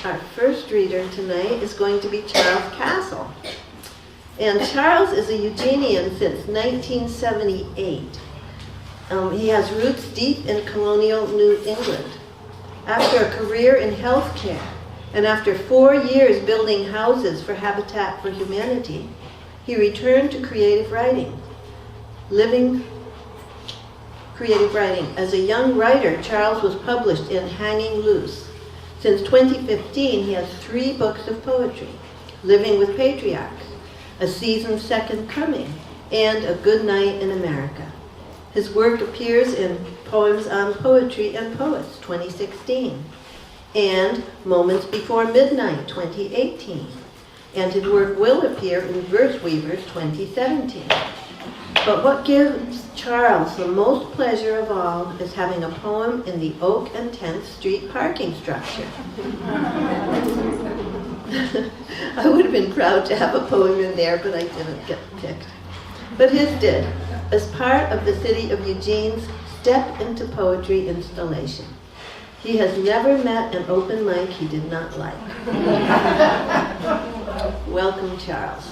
Our first reader tonight is going to be Charles Castle. And Charles is a Eugenian since 1978. He has roots deep in colonial New England. After a career in healthcare, and after 4 years building houses for Habitat for Humanity, he returned to creative writing. As a young writer, Charles was published in Hanging Loose. Since 2015, he has 3 books of poetry: Living with Patriarchs, A Season's Second Coming, and A Good Night in America. His work appears in Poems on Poetry and Poets, 2016, and Moments Before Midnight, 2018. And his work will appear in Verse Weavers, 2017. But what gives Charles the most pleasure of all is having a poem in the Oak and 10th Street parking structure. I would have been proud to have a poem in there, but I didn't get picked. But his did, as part of the City of Eugene's Step into Poetry installation. He has never met an open mic he did not like. Welcome, Charles.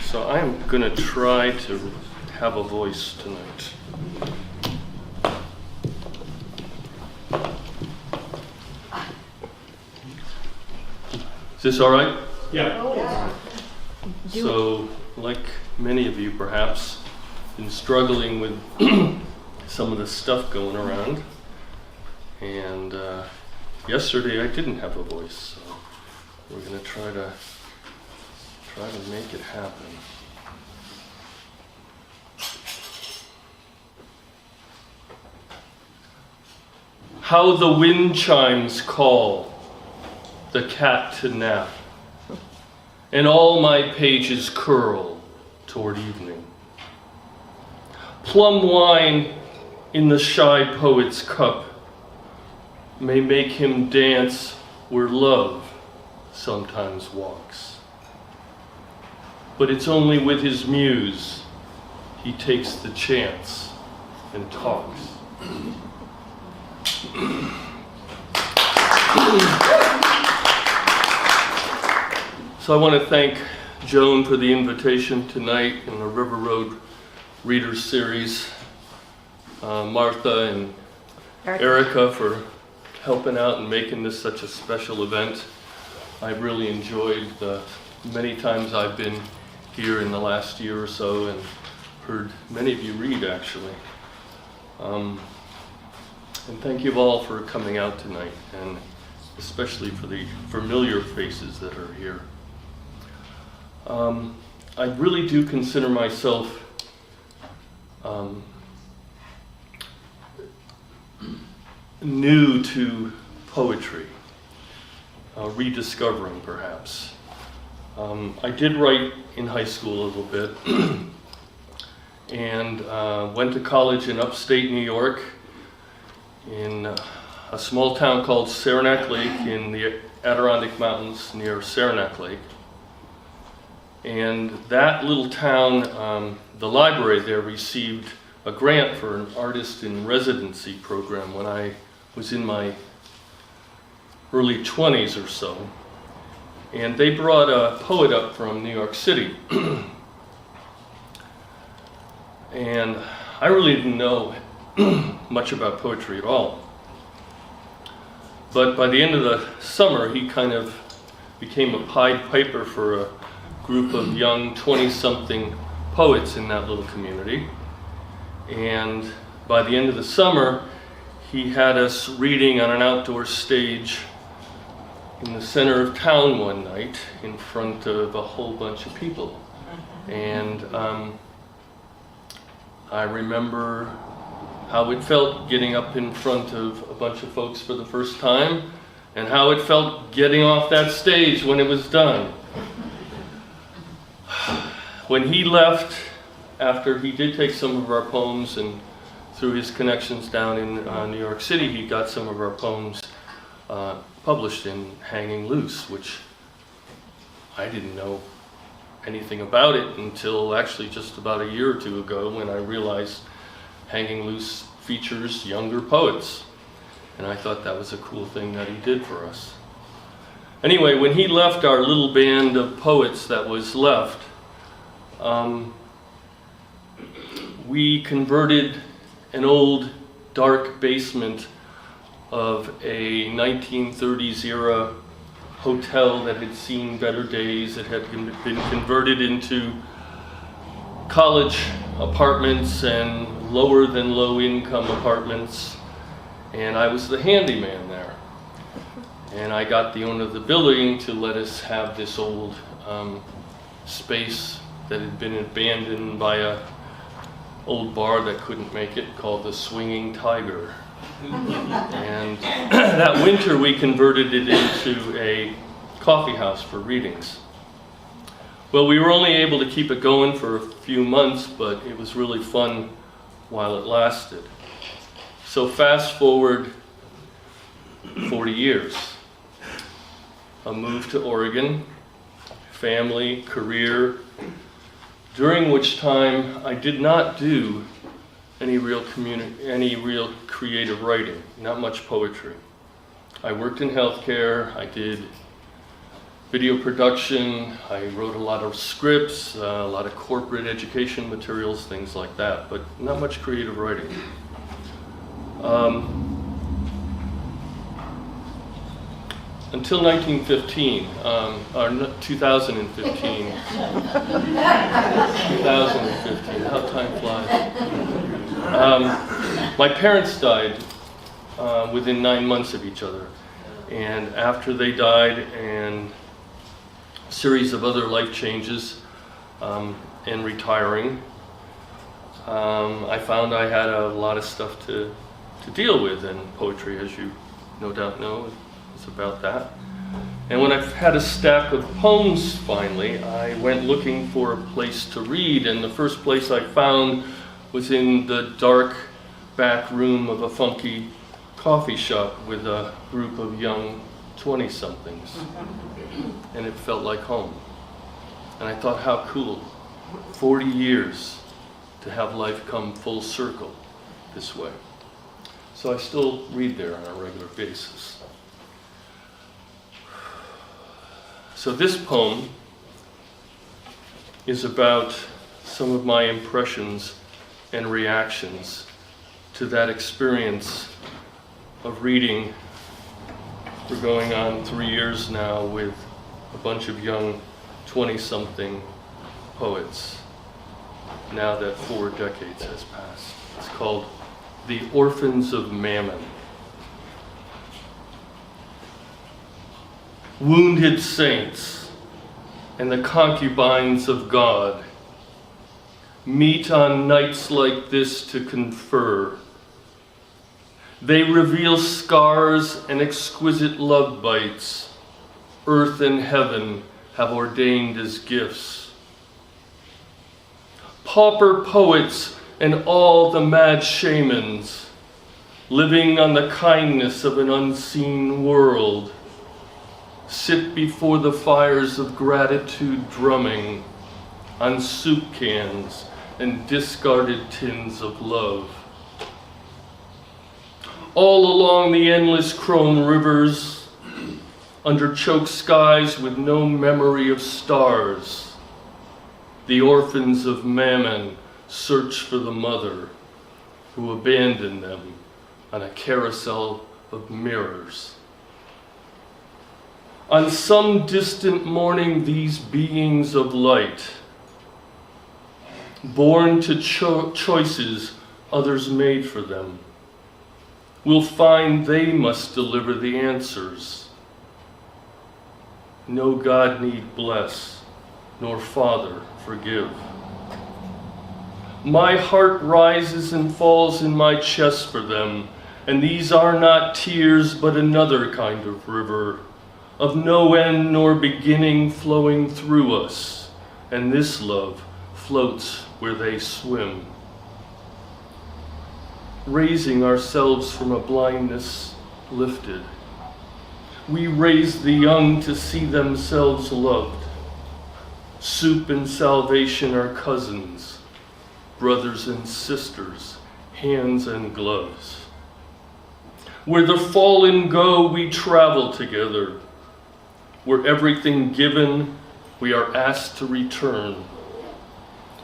So I'm going to try to have a voice tonight. Is this all right? Yeah. So, like many of you perhaps, been struggling with some of the stuff going around. And yesterday I didn't have a voice, so we're going to try to make it happen. How the wind chimes call the cat to nap, and all my pages curl toward evening. Plum wine in the shy poet's cup may make him dance where love sometimes walks. But it's only with his muse he takes the chance and talks. So I want to thank Joan for the invitation tonight in the River Road Readers Series, Martha and Erica for helping out and making this such a special event. I've really enjoyed the many times I've been here in the last year or so and heard many of you read, actually. And thank you all for coming out tonight, and especially for the familiar faces that are here. I really do consider myself new to poetry, rediscovering perhaps. I did write in high school a little bit and went to college in upstate New York in a small town called Saranac Lake in the Adirondack Mountains near Saranac Lake. And that little town, the library there received a grant for an artist in residency program when I was in my early 20s or so. And they brought a poet up from New York City. And I really didn't know much about poetry at all. But by the end of the summer, he kind of became a Pied Piper for a group of young 20-something poets in that little community. And by the end of the summer, he had us reading on an outdoor stage in the center of town one night in front of a whole bunch of people. And I remember how it felt getting up in front of a bunch of folks for the first time, and how it felt getting off that stage when it was done. When he left, after he did take some of our poems, and through his connections down in New York City, he got some of our poems published in Hanging Loose, which I didn't know anything about it until actually just about a year or two ago, when I realized Hanging Loose features younger poets. And I thought that was a cool thing that he did for us. Anyway, when he left our little band of poets that was left, we converted an old dark basement of a 1930s era hotel that had seen better days. It had been converted into college apartments and lower than low income apartments, and I was the handyman there. And I got the owner of the building to let us have this old space that had been abandoned by a old bar that couldn't make it, called the Swinging Tiger. And that winter we converted it into a coffee house for readings. Well, we were only able to keep it going for a few months, but it was really fun while it lasted. So fast forward 40 years. A move to Oregon, family, career, during which time I did not do any real creative writing, not much poetry. I worked in healthcare, I did video production, I wrote a lot of scripts, a lot of corporate education materials, things like that, but not much creative writing. Until 1915, or 2015. 2015, how time flies. My parents died within 9 months of each other. And after they died, and a series of other life changes and retiring, I found I had a lot of stuff to deal with, and poetry, as you no doubt know, is about that. And when I had a stack of poems finally, I went looking for a place to read, and the first place I found was in the dark back room of a funky coffee shop with a group of young 20-somethings. And it felt like home. And I thought, how cool, 40 years to have life come full circle this way. So I still read there on a regular basis. So this poem is about some of my impressions and reactions to that experience of reading for going on 3 years now with a bunch of young 20-something poets, now that 4 decades has passed. It's called The Orphans of Mammon. Wounded saints and the concubines of God meet on nights like this to confer. They reveal scars and exquisite love bites earth and heaven have ordained as gifts. Pauper poets and all the mad shamans, living on the kindness of an unseen world, sit before the fires of gratitude drumming on soup cans and discarded tins of love. All along the endless chrome rivers, under choked skies with no memory of stars, the orphans of Mammon search for the mother who abandoned them on a carousel of mirrors. On some distant morning, these beings of light, born to choices others made for them, will find they must deliver the answers. No God need bless, nor Father forgive. My heart rises and falls in my chest for them, and these are not tears, but another kind of river, of no end nor beginning, flowing through us, and this love floats where they swim. Raising ourselves from a blindness lifted, We raise the young to see themselves loved. Soup and salvation are cousins, brothers and sisters, hands and gloves. Where the fallen go, we travel together. Where everything given, we are asked to return.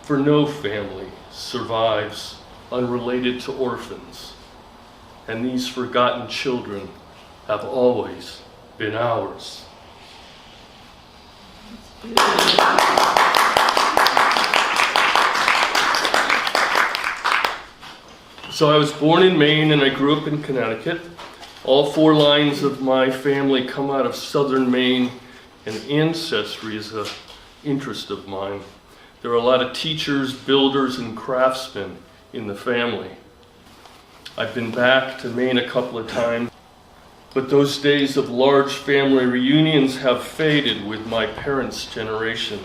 For no family survives unrelated to orphans, and these forgotten children have always been ours. So I was born in Maine and I grew up in Connecticut. All 4 lines of my family come out of southern Maine, and ancestry is an interest of mine. There are a lot of teachers, builders, and craftsmen in the family. I've been back to Maine a couple of times, but those days of large family reunions have faded with my parents' generation.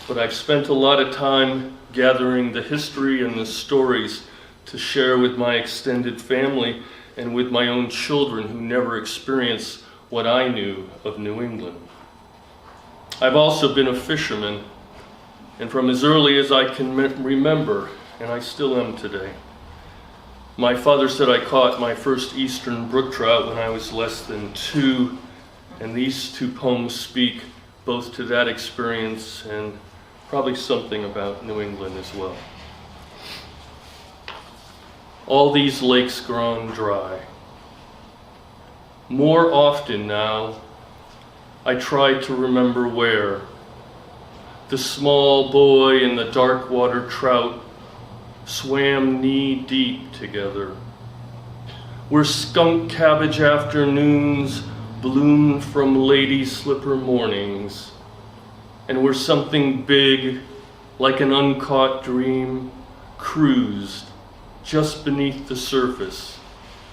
But I've spent a lot of time gathering the history and the stories to share with my extended family and with my own children who never experienced what I knew of New England. I've also been a fisherman, and from as early as I can remember, and I still am today. My father said I caught my first eastern brook trout when I was less than 2, and these 2 poems speak both to that experience and probably something about New England as well. All these lakes grown dry. More often now, I try to remember where the small boy and the dark water trout swam knee-deep together, where skunk cabbage afternoons bloomed from lady slipper mornings, and where something big, like an uncaught dream, cruised just beneath the surface,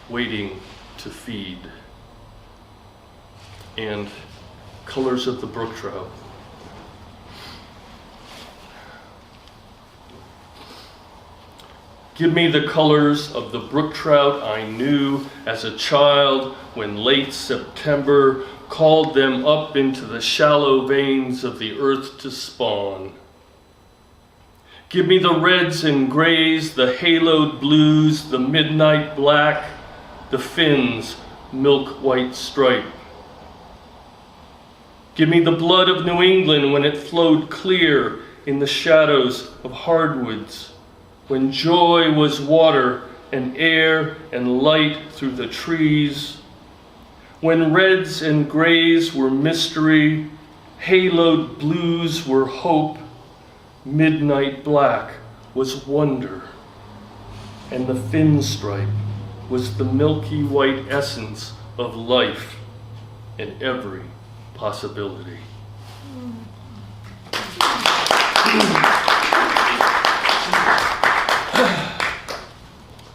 waiting to feed. And colors of the brook trout. Give me the colors of the brook trout I knew as a child when late September called them up into the shallow veins of the earth to spawn. Give me the reds and grays, the haloed blues, the midnight black, the fins, milk white stripe. Give me the blood of New England when it flowed clear in the shadows of hardwoods, when joy was water and air and light through the trees, when reds and grays were mystery, haloed blues were hope, midnight black was wonder, and the fin stripe was the milky white essence of life and every possibility.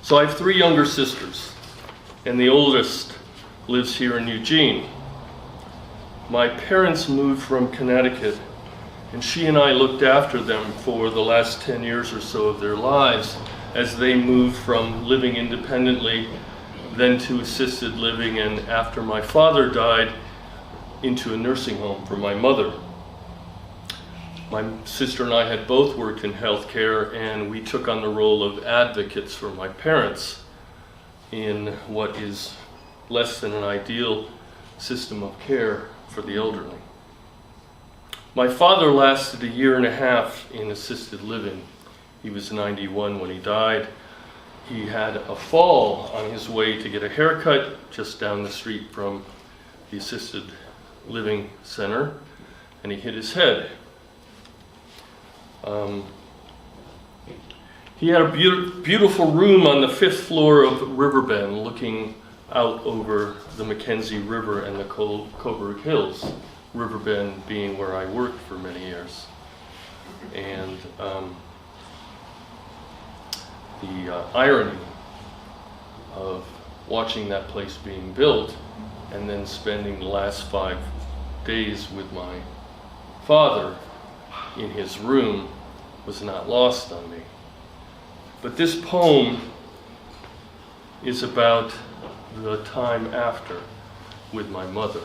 So I have 3 younger sisters, and the oldest lives here in Eugene. My parents moved from Connecticut, and she and I looked after them for the last 10 years or so of their lives as they moved from living independently, then to assisted living, and after my father died, into a nursing home for my mother. My sister and I had both worked in healthcare, and we took on the role of advocates for my parents in what is less than an ideal system of care for the elderly. My father lasted 1.5 years in assisted living. He was 91 when he died. He had a fall on his way to get a haircut just down the street from the assisted living center, and he hit his head. He had a beautiful room on the 5th floor of Riverbend looking out over the Mackenzie River and the Coburg Hills, Riverbend being where I worked for many years. And the irony of watching that place being built and then spending the last 5 days with my father in his room was not lost on me. But this poem is about the time after. with my mother.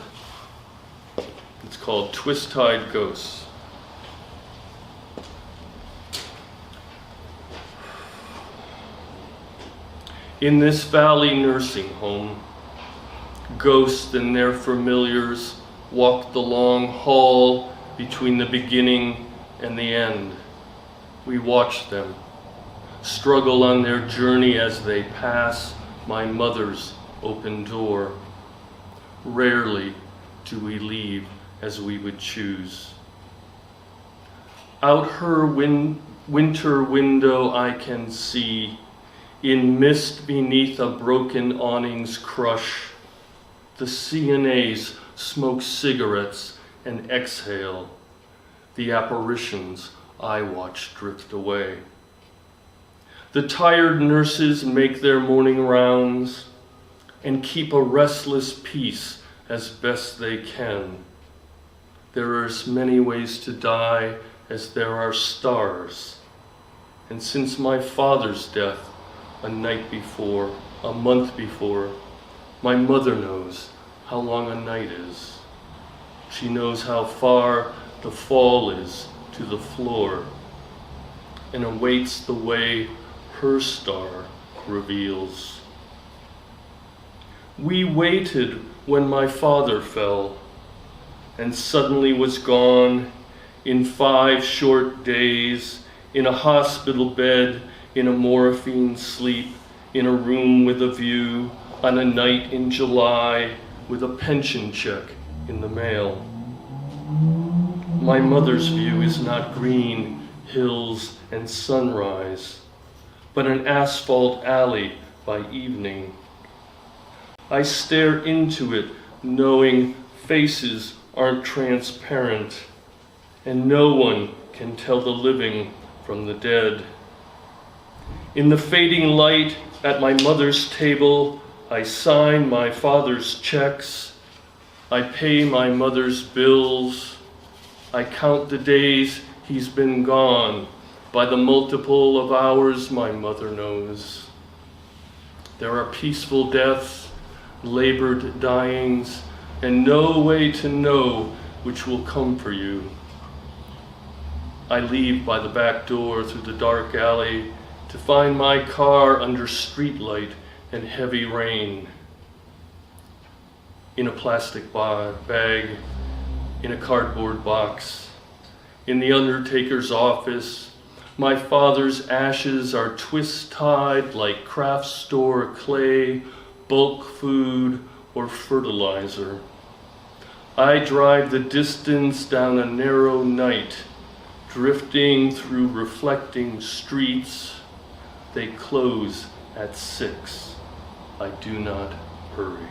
It's called Twist-Tied Ghosts. In this valley nursing home, ghosts and their familiars walk the long hall between the beginning and the end. We watch them struggle on their journey as they pass my mother's open door. Rarely do we leave as we would choose. Out her winter window I can see, in mist beneath a broken awning's crush, the CNAs smoke cigarettes and exhale the apparitions I watch drift away. The tired nurses make their morning rounds and keep a restless peace as best they can. There are as many ways to die as there are stars. And since my father's death a month before, my mother knows how long a night is. She knows how far the fall is to the floor and awaits the way her star reveals. We waited when my father fell and suddenly was gone in 5 short days, in a hospital bed, in a morphine sleep, in a room with a view, on a night in July, with a pension check in the mail. My mother's view is not green hills and sunrise, but an asphalt alley by evening. I stare into it, knowing faces aren't transparent, and no one can tell the living from the dead. In the fading light at my mother's table, I sign my father's checks. I pay my mother's bills. I count the days he's been gone by the multiple of hours my mother knows. There are peaceful deaths, labored dyings, and no way to know which will come for you. I leave by the back door through the dark alley to find my car under streetlight and heavy rain. In a plastic bag, in a cardboard box, in the undertaker's office, my father's ashes are twist-tied like craft store clay, bulk food, or fertilizer. I drive the distance down a narrow night, drifting through reflecting streets. They close at 6. I do not hurry.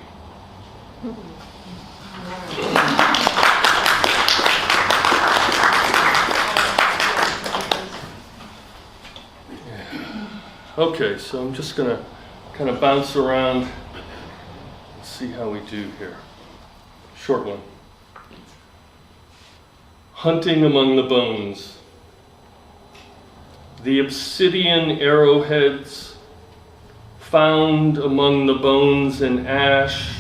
Okay, so I'm just going to kind of bounce around and see how we do here. Short one. Hunting among the bones. The obsidian arrowheads found among the bones and ash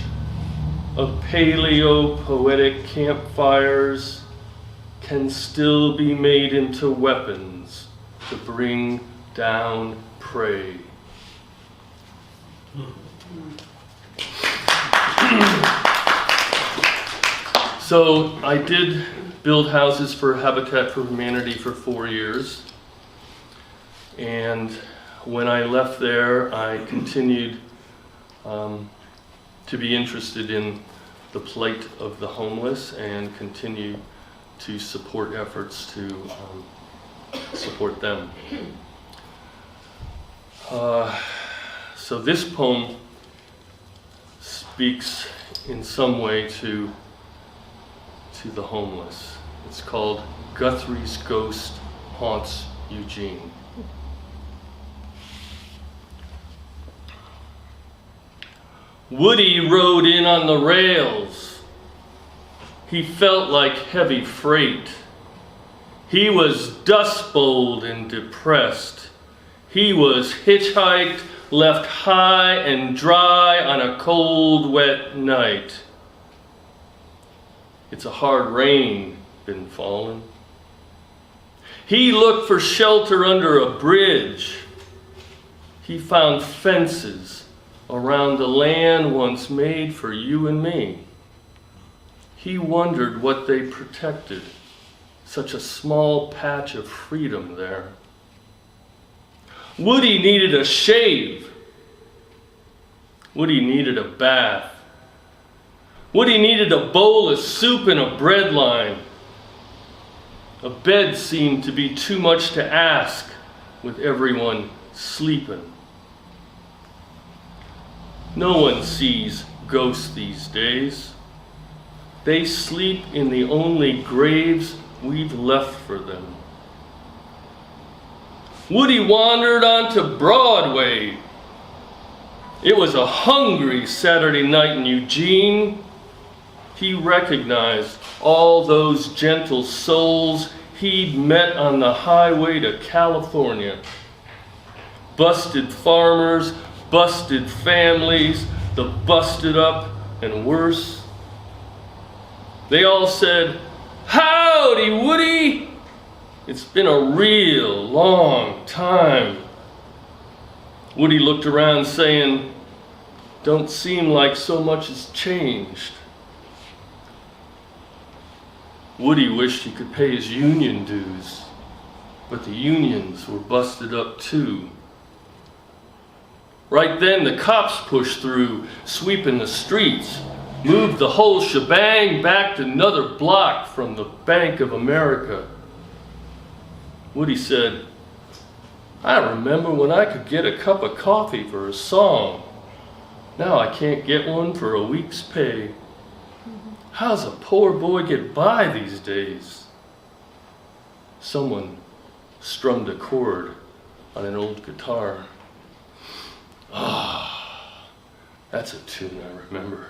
of paleo-poetic campfires can still be made into weapons to bring down prey. So I did build houses for Habitat for Humanity for 4 years. And when I left there, I continued to be interested in the plight of the homeless and continue to support efforts to support them. So this poem speaks in some way to the homeless. It's called Guthrie's Ghost Haunts Eugene. Woody rode in on the rails. He felt like heavy freight. He was dust bowled and depressed. He was hitchhiked, left high and dry on a cold, wet night. It's a hard rain been falling. He looked for shelter under a bridge. He found fences around the land once made for you and me. He wondered what they protected, such a small patch of freedom there. Woody needed a shave. Woody needed a bath. Woody needed a bowl of soup and a bread line. A bed seemed to be too much to ask with everyone sleeping. No one sees ghosts these days. They sleep in the only graves we've left for them. Woody wandered onto Broadway. It was a hungry Saturday night in Eugene. He recognized all those gentle souls he'd met on the highway to California. Busted farmers, busted families, the busted up and worse. They all said, "Howdy, Woody! It's been a real long time." Woody looked around saying, "Don't seem like so much has changed." Woody wished he could pay his union dues, but the unions were busted up too. Right then, the cops pushed through, sweeping the streets, moved the whole shebang back another block from the Bank of America. Woody said, "I remember when I could get a cup of coffee for a song. Now I can't get one for a week's pay. How's a poor boy get by these days?" Someone strummed a chord on an old guitar. Ah, that's a tune I remember.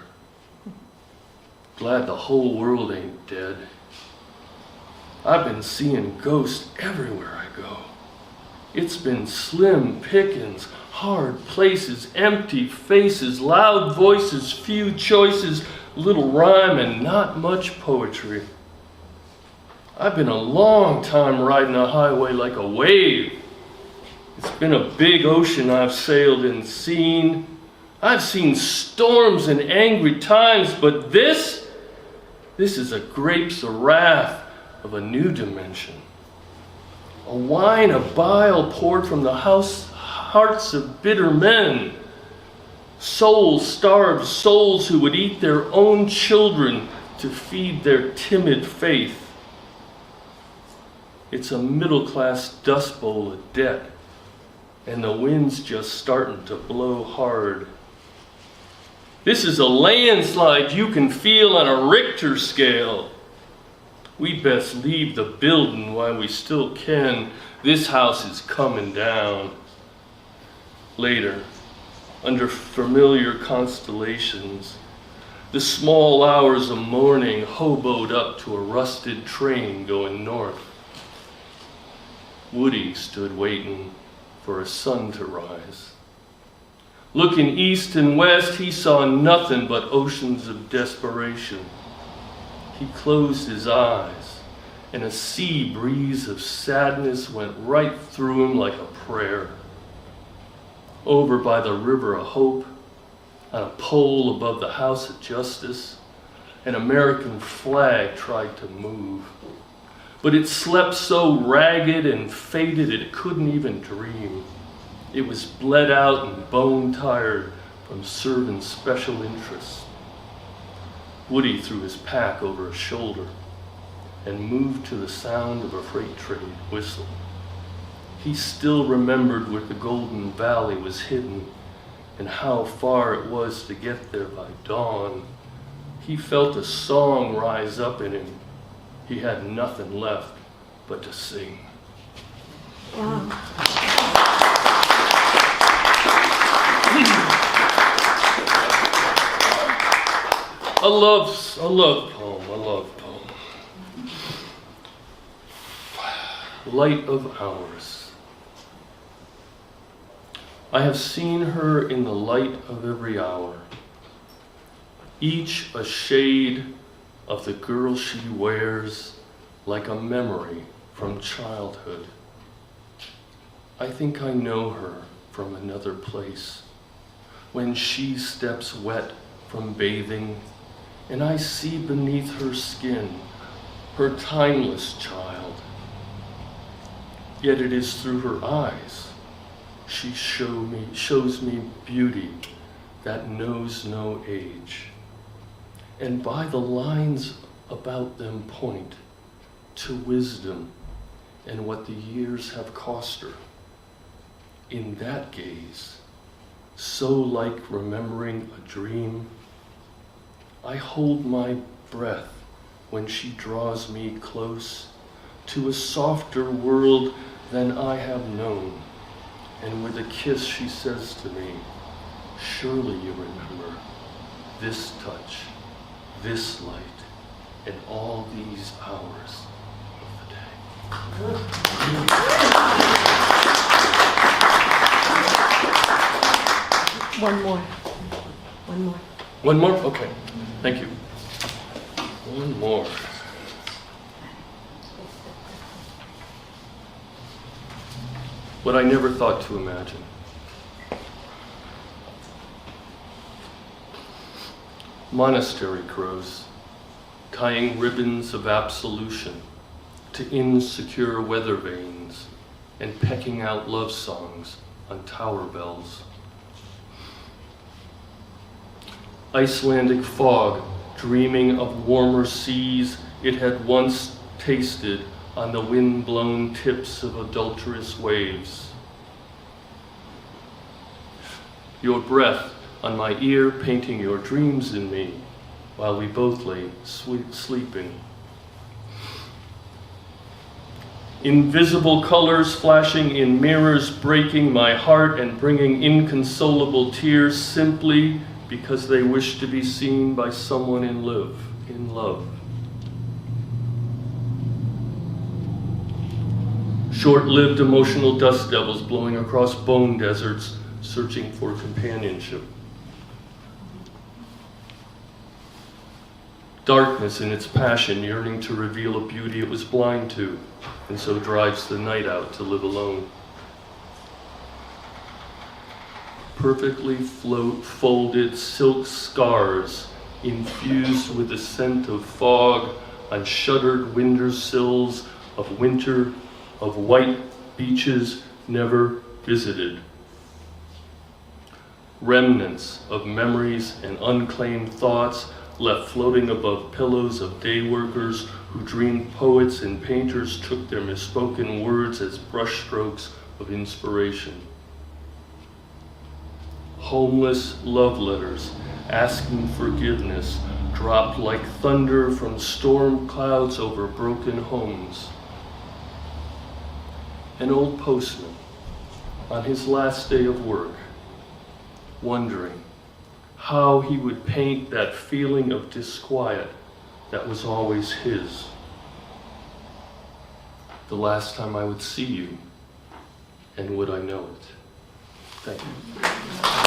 Glad the whole world ain't dead. I've been seeing ghosts everywhere I go. It's been slim pickings, hard places, empty faces, loud voices, few choices, little rhyme, and not much poetry. I've been a long time riding a highway like a wave. It's been a big ocean I've sailed and seen. I've seen storms and angry times, but this is a grapes of wrath of a new dimension. A wine of bile poured from the hearts of bitter men. Soul-starved souls who would eat their own children to feed their timid faith. It's a middle-class dust bowl of debt, and the wind's just starting to blow hard. This is a landslide you can feel on a Richter scale. We best leave the building while we still can. This house is coming down. Later, under familiar constellations, the small hours of morning hoboed up to a rusted train going north. Woody stood waiting for a sun to rise. Looking east and west, he saw nothing but oceans of desperation. He closed his eyes, and a sea breeze of sadness went right through him like a prayer. Over by the river of hope, on a pole above the House of Justice, an American flag tried to move. But it slept so ragged and faded it couldn't even dream. It was bled out and bone-tired from serving special interests. Woody threw his pack over his shoulder and moved to the sound of a freight train whistle. He still remembered where the Golden Valley was hidden and how far it was to get there by dawn. He felt a song rise up in him. He had nothing left but to sing. Wow. A love poem. Light of Hours. I have seen her in the light of every hour, each a shade of the girl she wears like a memory from childhood. I think I know her from another place, when she steps wet from bathing, and I see beneath her skin her timeless child. Yet it is through her eyes she shows me beauty that knows no age. And by the lines about them point to wisdom and what the years have cost her. In that gaze, so like remembering a dream, I hold my breath when she draws me close to a softer world than I have known. And with a kiss she says to me, surely you remember this touch, this light, and all these hours of the day. One more. One more? Okay. Thank you. One more. What I never thought to imagine. Monastery crows, tying ribbons of absolution to insecure weather vanes and pecking out love songs on tower bells. Icelandic fog, dreaming of warmer seas it had once tasted on the wind-blown tips of adulterous waves. Your breath on my ear painting your dreams in me while we both lay sleeping. Invisible colors flashing in mirrors, breaking my heart and bringing inconsolable tears simply because they wish to be seen by someone in love. Short-lived emotional dust devils blowing across bone deserts, searching for companionship. Darkness in its passion, yearning to reveal a beauty it was blind to, and so drives the night out to live alone. Perfectly folded silk scars infused with the scent of fog on shuttered windowsills of winter, of white beaches never visited. Remnants of memories and unclaimed thoughts left floating above pillows of day workers who dreamed poets and painters took their misspoken words as brushstrokes of inspiration. Homeless love letters asking forgiveness dropped like thunder from storm clouds over broken homes. An old postman on his last day of work, wondering how he would paint that feeling of disquiet that was always his. The last time I would see you, and would I know it? Thank you.